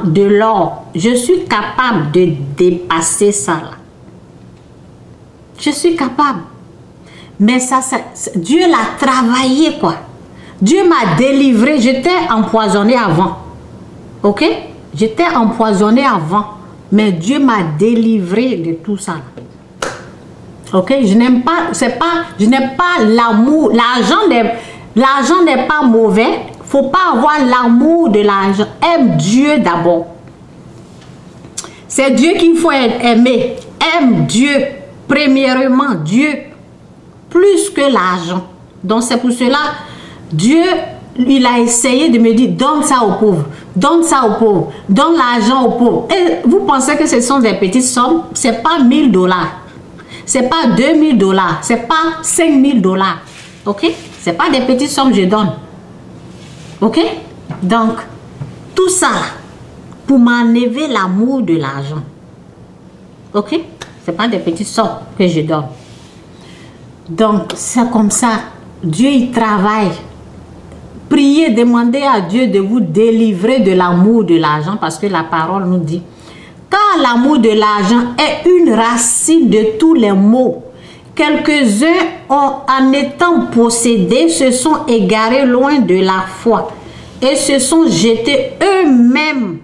de l'or, je suis capable de dépasser ça là. Je suis capable. Mais ça Dieu l'a travaillé quoi. Dieu m'a délivré. J'étais empoisonné avant. Ok? J'étais empoisonné avant. Mais Dieu m'a délivré de tout ça. Ok? Je n'aime pas, je n'aime pas l'amour. L'argent n'est pas mauvais. Faut pas avoir l'amour de l'argent. Aime Dieu d'abord. C'est Dieu qu'il faut aimer. Aime Dieu. Premièrement, Dieu. Plus que l'argent. Donc c'est pour cela, Dieu, il a essayé de me dire, donne ça aux pauvres. Donne ça aux pauvres. Donne l'argent aux pauvres. Et vous pensez que ce sont des petites sommes? C'est pas 1000 $. C'est pas 2000 $. C'est pas 5000 $. Ok? C'est pas des petites sommes que je donne. Ok? Donc, tout ça, pour m'enlever l'amour de l'argent. Ok? C'est pas des petites sommes que je donne. Donc, c'est comme ça. Dieu, il travaille. Priez, demandez à Dieu de vous délivrer de l'amour de l'argent parce que la parole nous dit, car l'amour de l'argent est une racine de tous les maux. Quelques-uns, en étant possédés, se sont égarés loin de la foi et se sont jetés eux-mêmes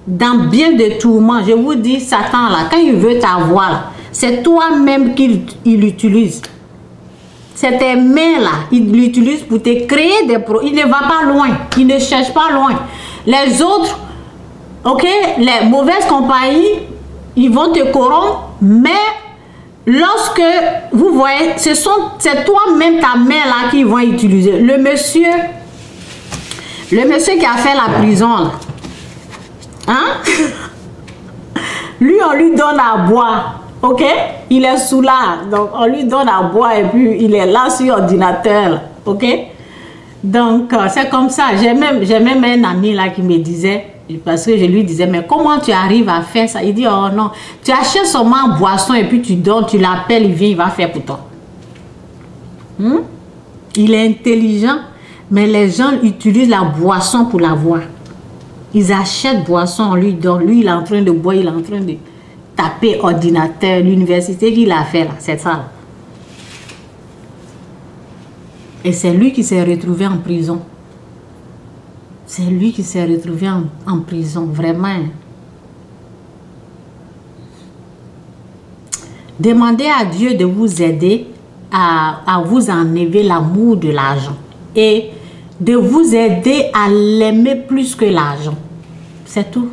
dans bien de tourments. Je vous dis, Satan, là, quand il veut t'avoir, c'est toi-même qu'il utilise. C'est tes mains là, il l'utilise pour te créer des produits. Il ne va pas loin, il ne cherche pas loin. Les autres, ok, les mauvaises compagnies, ils vont te corrompre, mais lorsque vous voyez, c'est toi-même ta main là qu'ils vont utiliser. Le monsieur qui a fait la prison là, hein? Lui, on lui donne à boire. Ok, il est sous là, donc on lui donne à boire et puis il est là sur l'ordinateur. Ok, donc c'est comme ça. J'ai même un ami là qui me disait, parce que je lui disais, mais comment tu arrives à faire ça? Il dit, oh non, tu achètes seulement boisson et puis tu donnes, tu l'appelles, il vient, il va faire pour toi. Il est intelligent, mais les gens utilisent la boisson pour l'avoir. Ils achètent boisson, on lui donne, lui il est en train de boire, il est en train de taper ordinateur, l'université qu'il a fait là, c'est ça. Et c'est lui qui s'est retrouvé en prison. C'est lui qui s'est retrouvé en prison, vraiment. Demandez à Dieu de vous aider à vous enlever l'amour de l'argent et de vous aider à l'aimer plus que l'argent. C'est tout.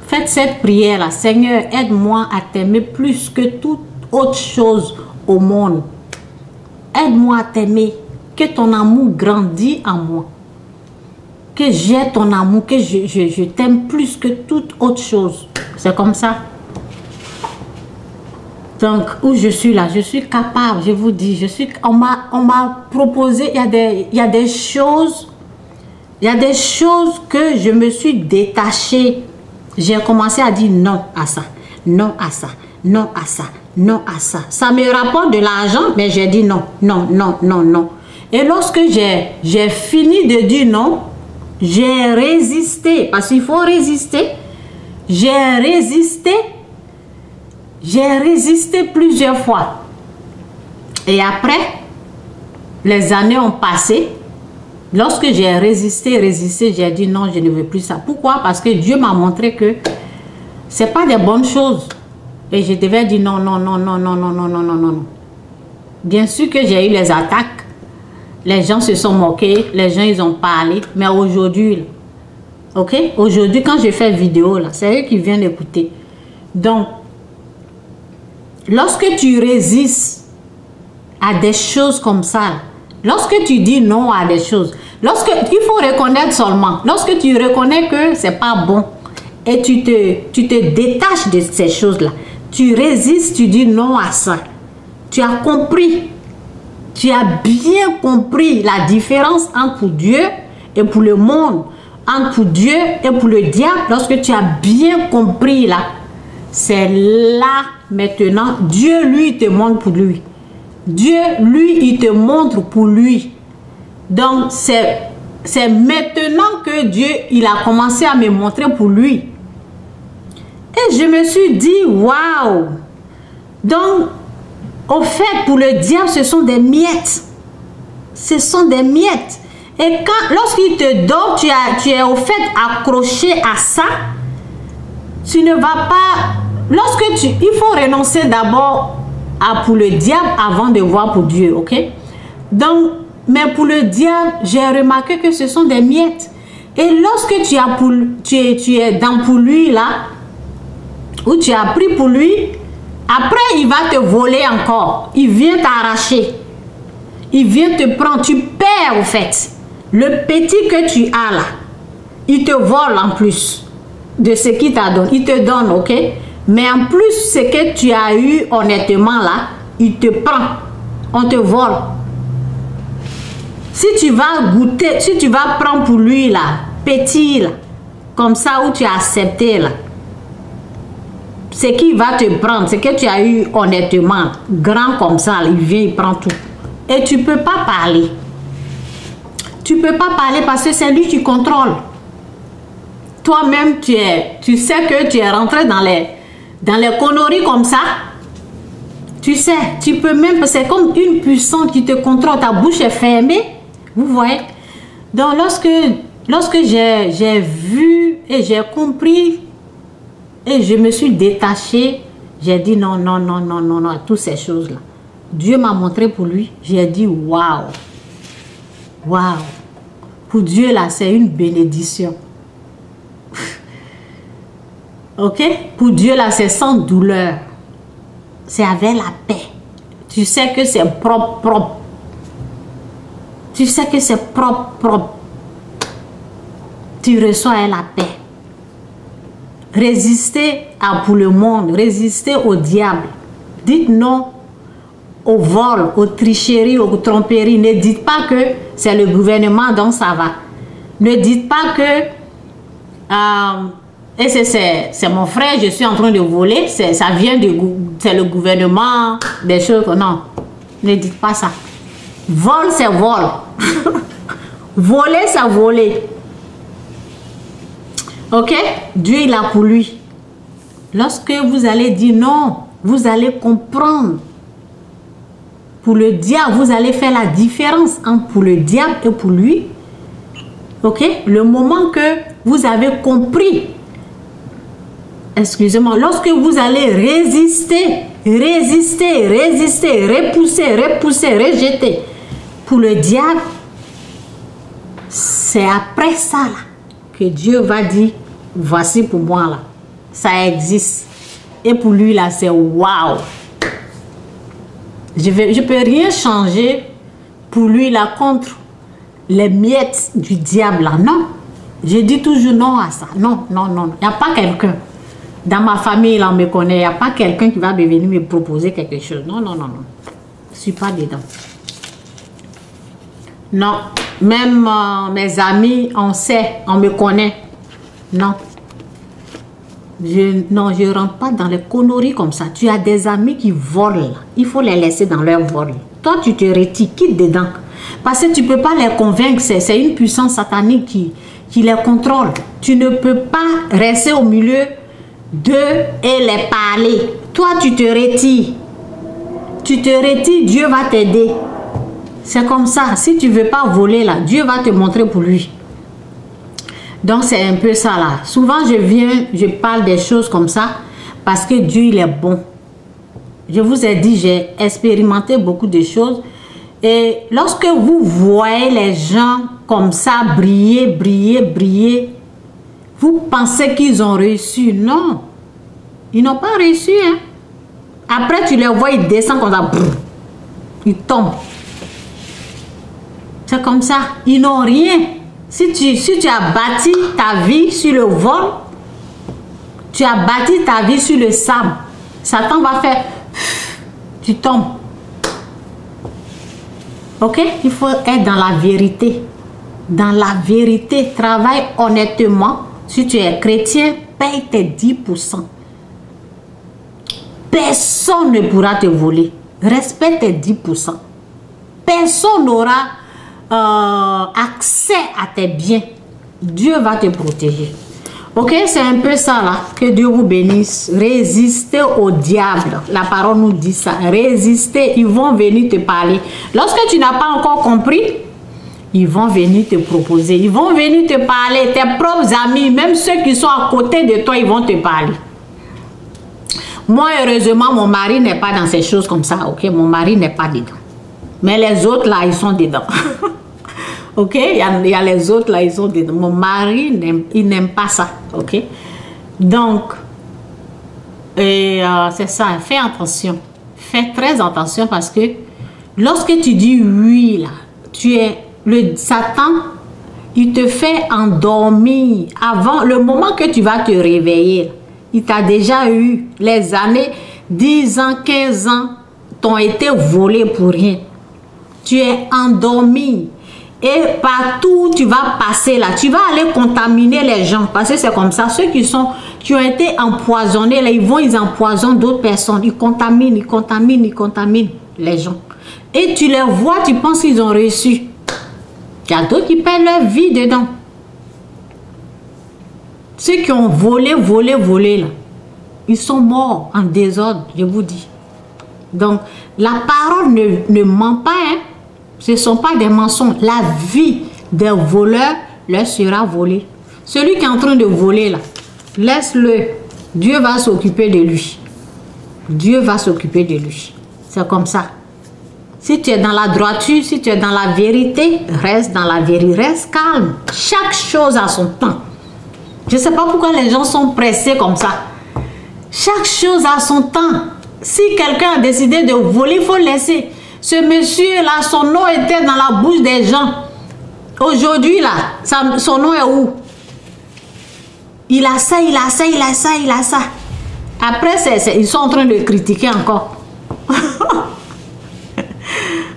Faites cette prière-là. Seigneur, aide-moi à t'aimer plus que toute autre chose au monde. Aide-moi à t'aimer. Que ton amour grandisse en moi. Que j'ai ton amour, que je t'aime plus que toute autre chose. C'est comme ça. Donc, où je suis là, je suis capable, je vous dis, on m'a proposé, il y a des choses que je me suis détachée. J'ai commencé à dire non à ça, non à ça, non à ça, non à ça. Ça me rapporte de l'argent, mais j'ai dit non, non, non, non, non. Et lorsque j'ai fini de dire non, j'ai résisté, parce qu'il faut résister. J'ai résisté plusieurs fois. Et après, les années ont passé. Lorsque j'ai résisté, j'ai dit non, je ne veux plus ça. Pourquoi? Parce que Dieu m'a montré que ce n'est pas des bonnes choses. Et je devais dire non, non, non, non, non, non, non, non, non, non. Bien sûr que j'ai eu les attaques. Les gens se sont moqués, les gens ils ont parlé. Mais aujourd'hui, ok? Aujourd'hui, quand je fais vidéo, là, c'est eux qui viennent écouter. Donc, lorsque tu résistes à des choses comme ça, lorsque tu dis non à des choses, il faut reconnaître seulement, lorsque tu reconnais que c'est pas bon et tu te détaches de ces choses-là, tu résistes, tu dis non à ça. Tu as compris, tu as bien compris la différence entre Dieu et pour le monde, entre Dieu et pour le diable. Lorsque tu as bien compris là, c'est là maintenant, Dieu lui te montre pour lui. Dieu lui il te montre pour lui. Donc c'est c'est maintenant que Dieu, il a commencé à me montrer pour lui. Et je me suis dit, waouh! Donc, au fait, pour le diable, ce sont des miettes. Ce sont des miettes. Et lorsqu'il te donne, tu es au fait accroché à ça. Tu ne vas pas... il faut renoncer d'abord pour le diable avant de voir pour Dieu, ok? Donc, mais pour le diable, j'ai remarqué que ce sont des miettes. Et lorsque tu es dans pour lui là, ou tu as pris pour lui, après il va te voler encore. Il vient t'arracher. Il vient te prendre. Tu perds au fait. Le petit que tu as là, il te vole en plus de ce qu'il t'a donné. Il te donne, ok? Mais en plus, ce que tu as eu honnêtement là, il te prend. On te vole. Si tu vas goûter, si tu vas prendre pour lui là, petit là, comme ça où tu as accepté là, ce qu'il va te prendre, ce que tu as eu honnêtement, grand comme ça, il vient, il prend tout. Et tu ne peux pas parler. Tu ne peux pas parler parce que c'est lui qui contrôle. Toi-même, tu sais que tu es rentré dans les conneries comme ça. Tu sais, tu peux même, c'est comme une puissance qui te contrôle, ta bouche est fermée. Vous voyez? Donc, lorsque j'ai vu et j'ai compris et je me suis détachée, j'ai dit non, non, non, non, non, non, à toutes ces choses-là. Dieu m'a montré pour lui. J'ai dit waouh. Waouh. Pour Dieu, là, c'est une bénédiction. Ok? Pour Dieu, là, c'est sans douleur. C'est avec la paix. Tu sais que c'est propre, propre. Tu sais que c'est propre, propre. Tu reçois la paix. Résister pour le monde, résister au diable. Dites non au vol, aux tricheries, aux tromperies. Ne dites pas que c'est le gouvernement, donc ça va. Ne dites pas que et c'est mon frère, je suis en train de voler, ça vient c'est le gouvernement, des choses. Non, ne dites pas ça. Vol, c'est vol. Voler, c'est voler. Ok? Dieu, il a pour lui. Lorsque vous allez dire non, vous allez comprendre. Pour le diable, vous allez faire la différence entre pour le diable et pour lui. Ok? Le moment que vous avez compris, excusez-moi, lorsque vous allez résister, résister, résister, repousser, repousser, rejeter, pour le diable, c'est après ça là, que Dieu va dire, voici pour moi là, ça existe. Et pour lui là, c'est waouh. Je ne peux rien changer pour lui là contre les miettes du diable là, non. Je dis toujours non à ça. Non, non, non. Il n'y a pas quelqu'un. Dans ma famille, là, on me connaît. Il n'y a pas quelqu'un qui va venir me proposer quelque chose. Non, non, non, non. Je ne suis pas dedans. Non. Même mes amis, on sait, on me connaît. Non. Je ne rentre pas dans les conneries comme ça. Tu as des amis qui volent. Il faut les laisser dans leur vol. Toi, tu te retires. Quitte dedans. Parce que tu ne peux pas les convaincre. C'est une puissance satanique qui les contrôle. Tu ne peux pas rester au milieu d'eux et les parler. Toi, tu te retires. Tu te retires, Dieu va t'aider. C'est comme ça. Si tu ne veux pas voler là, Dieu va te montrer pour lui. Donc, c'est un peu ça là. Souvent, je parle des choses comme ça parce que Dieu, il est bon. Je vous ai dit, j'ai expérimenté beaucoup de choses. Et lorsque vous voyez les gens comme ça briller, briller, briller, vous pensez qu'ils ont réussi. Non. Ils n'ont pas réussi. Hein. Après, tu les vois, ils descendent comme ça. Brrr, ils tombent. C'est comme ça. Ils n'ont rien. Si tu as bâti ta vie sur le vol, tu as bâti ta vie sur le sable, Satan va faire, tu tombes. Ok? Il faut être dans la vérité. Dans la vérité, travaille honnêtement. Si tu es chrétien, paye tes 10%. Personne ne pourra te voler. Respecte tes 10%. Personne n'aura accès à tes biens, Dieu va te protéger. Ok, c'est un peu ça là. Que Dieu vous bénisse. Résistez au diable. La parole nous dit ça. Résistez, ils vont venir te parler. Lorsque tu n'as pas encore compris, ils vont venir te proposer. Ils vont venir te parler. Tes propres amis, même ceux qui sont à côté de toi, ils vont te parler. Moi, heureusement, mon mari n'est pas dans ces choses comme ça. Ok, mon mari n'est pas dedans. Mais les autres là, ils sont dedans. Ok, il y a les autres là, ils sont dedans. Mon mari, il n'aime pas ça. Ok, donc, c'est ça, fais attention. Fais très attention parce que lorsque tu dis oui là, tu es, le Satan, il te fait endormir avant le moment que tu vas te réveiller. Il t'a déjà eu les années, 10 ans, 15 ans, t'ont été volés pour rien. Tu es endormi. Et partout où tu vas passer là, tu vas aller contaminer les gens. Parce que c'est comme ça. Ceux qui ont été empoisonnés, là, ils empoisonnent d'autres personnes. Ils contaminent les gens. Et tu les vois, tu penses qu'ils ont reçu. Il y a d'autres qui perdent leur vie dedans. Ceux qui ont volé là, ils sont morts en désordre, je vous dis. Donc, la parole ne ment pas, hein. Ce ne sont pas des mensonges. La vie des voleurs leur sera volée. Celui qui est en train de voler là, laisse-le. Dieu va s'occuper de lui. Dieu va s'occuper de lui. C'est comme ça. Si tu es dans la droiture, si tu es dans la vérité, reste dans la vérité. Reste calme. Chaque chose a son temps. Je ne sais pas pourquoi les gens sont pressés comme ça. Chaque chose a son temps. Si quelqu'un a décidé de voler, il faut laisser. Ce monsieur-là, son nom était dans la bouche des gens. Aujourd'hui, là, son nom est où? Il a ça, il a ça, il a ça, il a ça. Après, ils sont en train de critiquer encore.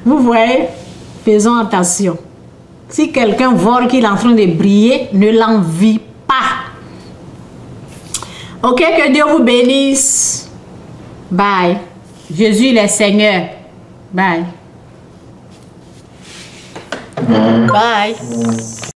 Vous voyez? Faisons attention. Si quelqu'un voit qu'il est en train de briller, ne l'envie pas. Ok, que Dieu vous bénisse. Bye. Jésus, il est Seigneur. Bye. Bye.